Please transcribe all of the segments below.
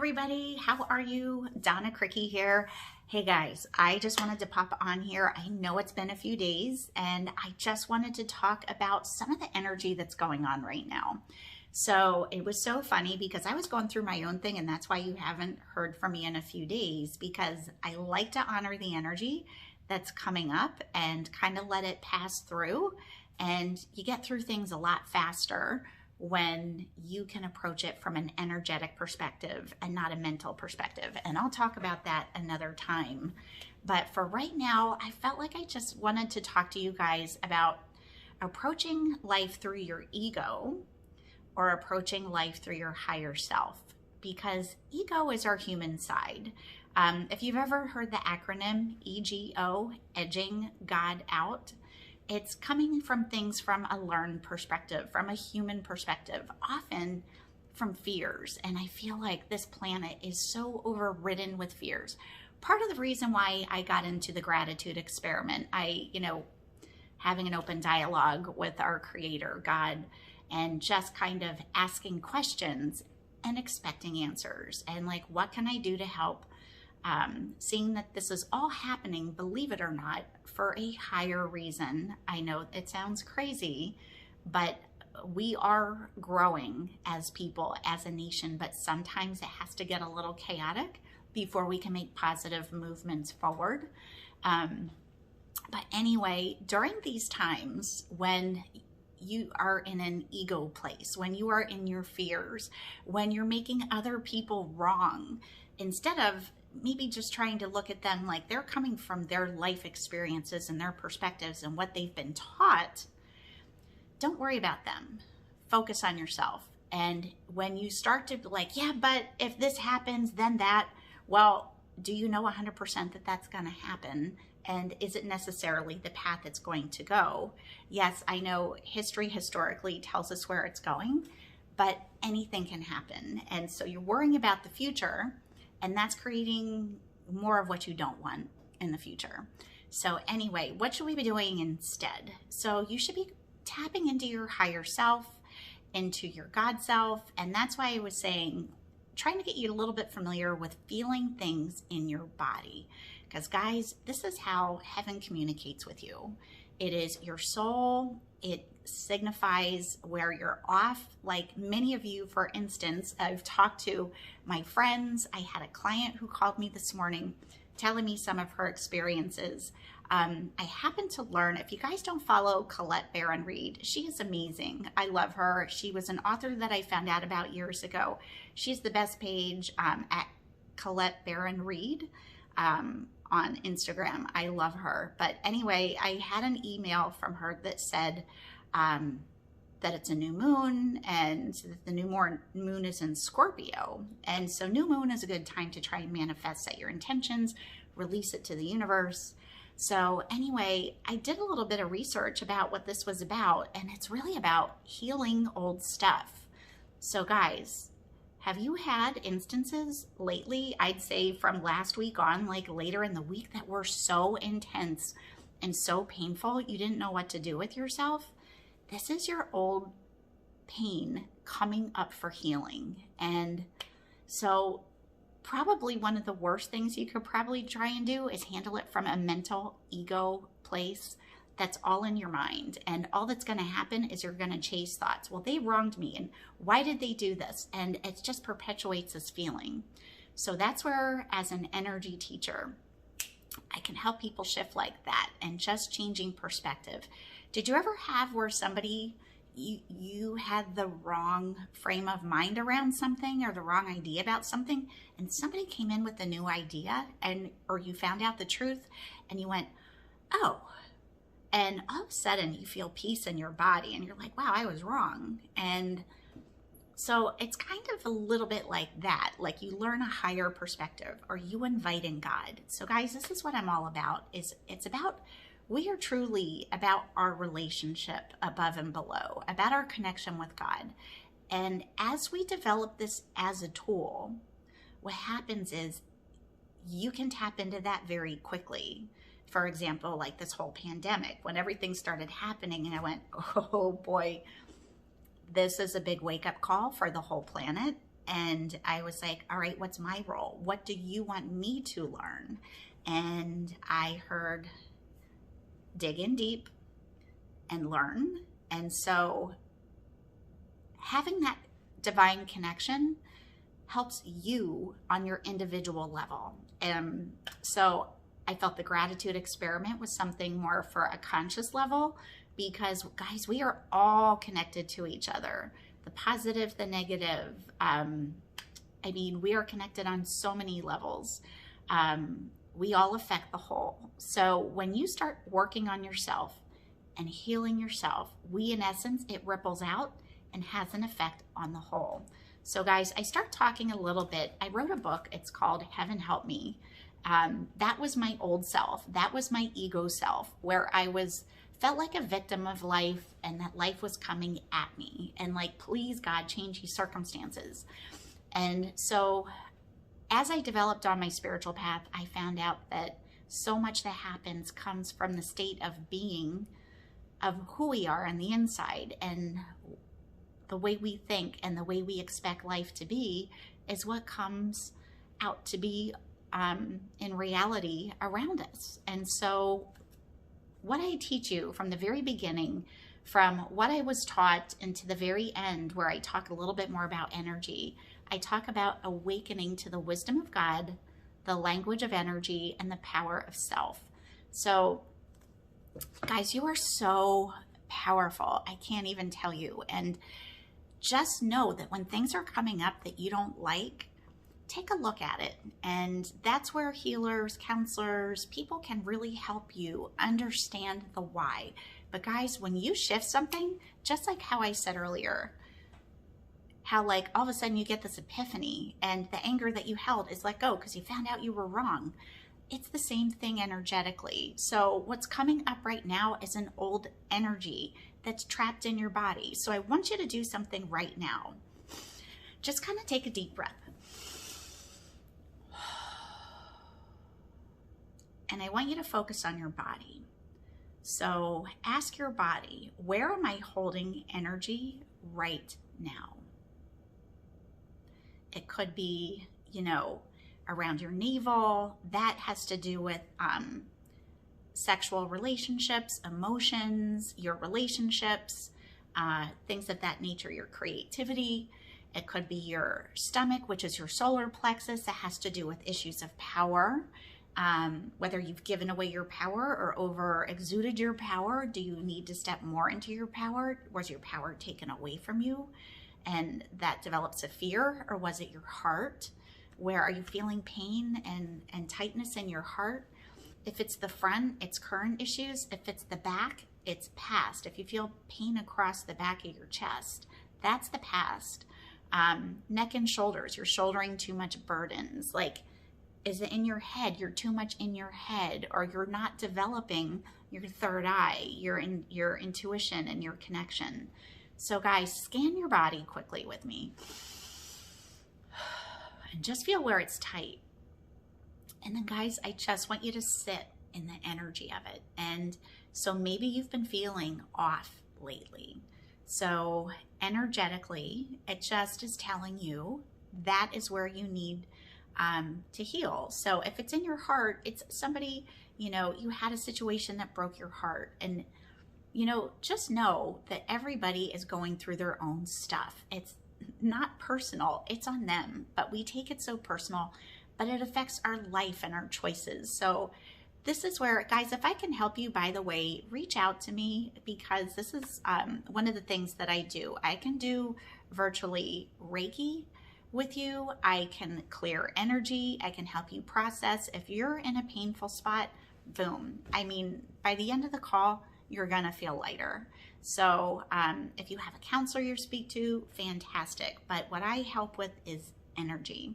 everybody, how are you? Donna Cricky here. Hey guys, I just wanted to pop on here. I know it's been a few days and I just wanted to talk about some of the energy that's going on right now. So it was so funny because I was going through my own thing, and that's why you haven't heard from me in a few days, because I like to honor the energy that's coming up and kind of let it pass through, and you get through things a lot faster when you can approach it from an energetic perspective and not a mental perspective. And I'll talk about that another time. But for right now, I felt like I just wanted to talk to you guys about approaching life through your ego or approaching life through your higher self, because ego is our human side. If you've ever heard the acronym EGO, edging God out, it's coming from things from a learned perspective, from a human perspective, often from fears. And I feel like this planet is so overridden with fears. Part of the reason why I got into the gratitude experiment, having an open dialogue with our creator, God, and just kind of asking questions and expecting answers. And like, what can I do to help? Seeing that this is all happening, believe it or not, for a higher reason. I know it sounds crazy, but we are growing as people, as a nation, but sometimes it has to get a little chaotic before we can make positive movements forward. But anyway, during these times when you are in an ego place, when you are in your fears, when you're making other people wrong, instead of maybe just trying to look at them like they're coming from their life experiences and their perspectives and what they've been taught, don't worry about them. Focus on yourself. And when you start to be like, yeah, but if this happens, then that, well, do you know 100% that that's going to happen? And is it necessarily the path it's going to go? Yes, I know history historically tells us where it's going, but anything can happen. And so you're worrying about the future, and that's creating more of what you don't want in the future. So anyway, what should we be doing instead? So you should be tapping into your higher self, into your God self. And that's why I was saying, trying to get you a little bit familiar with feeling things in your body. Because guys, this is how heaven communicates with you. It is your soul. It signifies where you're off. Like many of you, for instance, I've talked to my friends. I had a client who called me this morning telling me some of her experiences. I happened to learn, if you guys don't follow Colette Baron Reed, she is amazing. I love her. She was an author that I found out about years ago. She's the best page at Colette Baron Reed on Instagram. I love her. But anyway, I had an email from her that said that it's a new moon, and that the new moon is in Scorpio. And so new moon is a good time to try and manifest, set your intentions, release it to the universe. So anyway, I did a little bit of research about what this was about, and it's really about healing old stuff. So guys, have you had instances lately, I'd say from last week on, like later in the week, that were so intense and so painful you didn't know what to do with yourself? This is your old pain coming up for healing. And so probably one of the worst things you could probably try and do is handle it from a mental ego place that's all in your mind. And all that's going to happen is you're going to chase thoughts. Well, they wronged me, and why did they do this? And it just perpetuates this feeling. So that's where, as an energy teacher, I can help people shift like that and just changing perspective. Did you ever have where somebody, you had the wrong frame of mind around something or the wrong idea about something, and somebody came in with a new idea, or you found out the truth and you went, oh, and all of a sudden you feel peace in your body and you're like, wow, I was wrong. And so it's kind of a little bit like that. Like you learn a higher perspective, or you invite in God. So guys, this is what I'm all about. It's about, we are truly about our relationship above and below, about our connection with God. And as we develop this as a tool, what happens is you can tap into that very quickly. For example, like this whole pandemic, when everything started happening, and I went, oh boy, this is a big wake-up call for the whole planet. And I was like, all right, what's my role? What do you want me to learn? And I heard dig in deep and learn. And so having that divine connection helps you on your individual level. And so I felt the gratitude experiment was something more for a conscious level, because guys, we are all connected to each other. The positive, the negative. I mean, we are connected on so many levels. We all affect the whole. So when you start working on yourself and healing yourself, in essence, it ripples out and has an effect on the whole. So guys, I start talking a little bit. I wrote a book. It's called Heaven Help Me. That was my old self. That was my ego self, where I felt like a victim of life, and that life was coming at me, and like, please God, change these circumstances. And so as I developed on my spiritual path, I found out that so much that happens comes from the state of being, of who we are on the inside, and the way we think and the way we expect life to be is what comes out to be in reality around us. And so what I teach you from the very beginning, from what I was taught into the very end, where I talk a little bit more about energy, I talk about awakening to the wisdom of God, the language of energy, and the power of self. So guys, you are so powerful. I can't even tell you. And just know that when things are coming up that you don't like, take a look at it. And that's where healers, counselors, people can really help you understand the why. But guys, when you shift something, just like how I said earlier, how like all of a sudden you get this epiphany and the anger that you held is let go because you found out you were wrong. It's the same thing energetically. So what's coming up right now is an old energy that's trapped in your body. So I want you to do something right now. Just kind of take a deep breath. And I want you to focus on your body. So ask your body, where am I holding energy right now? It could be, around your navel. That has to do with sexual relationships, emotions, your relationships, things of that nature, your creativity. It could be your stomach, which is your solar plexus. That has to do with issues of power. Whether you've given away your power or over exuded your power. Do you need to step more into your power? Was your power taken away from you and that develops a fear? Or was it your heart? Where are you feeling pain and tightness in your heart? If it's the front, it's current issues. If it's the back, it's past. If you feel pain across the back of your chest, that's the past. Neck and shoulders, you're shouldering too much burdens. Like, is it in your head? You're too much in your head, or you're not developing your third eye, your intuition and your connection. So guys, scan your body quickly with me. And just feel where it's tight. And then guys, I just want you to sit in the energy of it. And so maybe you've been feeling off lately. So energetically, it just is telling you that is where you need to heal. So if it's in your heart, it's somebody, you had a situation that broke your heart. And, just know that everybody is going through their own stuff. It's not personal, it's on them, but we take it so personal, but it affects our life and our choices. So this is where, guys, if I can help you, by the way, reach out to me, because this is one of the things that I do. I can do virtually Reiki with you. I can clear energy. I can help you process. If you're in a painful spot, boom. I mean, by the end of the call, you're gonna feel lighter. So if you have a counselor you speak to, fantastic. But what I help with is energy.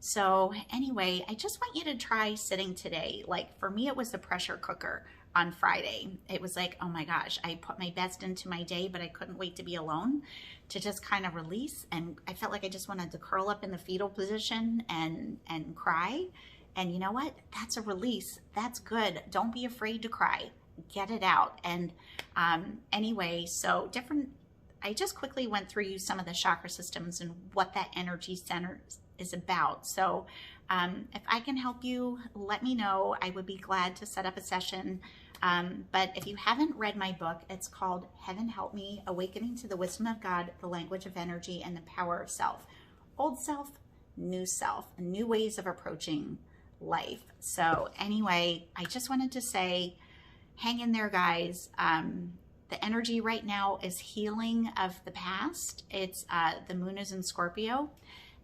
So anyway, I just want you to try sitting today. Like for me, it was the pressure cooker on Friday. It was like, oh my gosh, I put my best into my day, but I couldn't wait to be alone, to just kind of release. And I felt like I just wanted to curl up in the fetal position and cry. And you know what? That's a release. That's good. Don't be afraid to cry. Get it out. And anyway, so I just quickly went through some of the chakra systems and what that energy center is about. So if I can help you, let me know. I would be glad to set up a session. But if you haven't read my book, it's called Heaven Help Me, Awakening to the Wisdom of God, the Language of Energy, and the Power of Self. Old self, new ways of approaching life. So anyway, I just wanted to say, hang in there, guys. The energy right now is healing of the past. It's the moon is in Scorpio.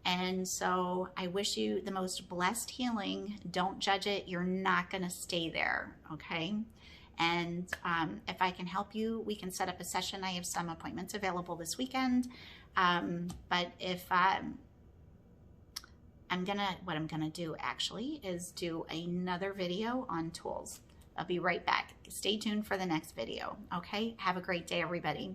And so I wish you the most blessed healing. Don't judge it. You're not going to stay there. Okay. And if I can help you, we can set up a session. I have some appointments available this weekend. But if what I'm gonna do actually is do another video on tools. I'll be right back. Stay tuned for the next video. Okay. Have a great day, everybody.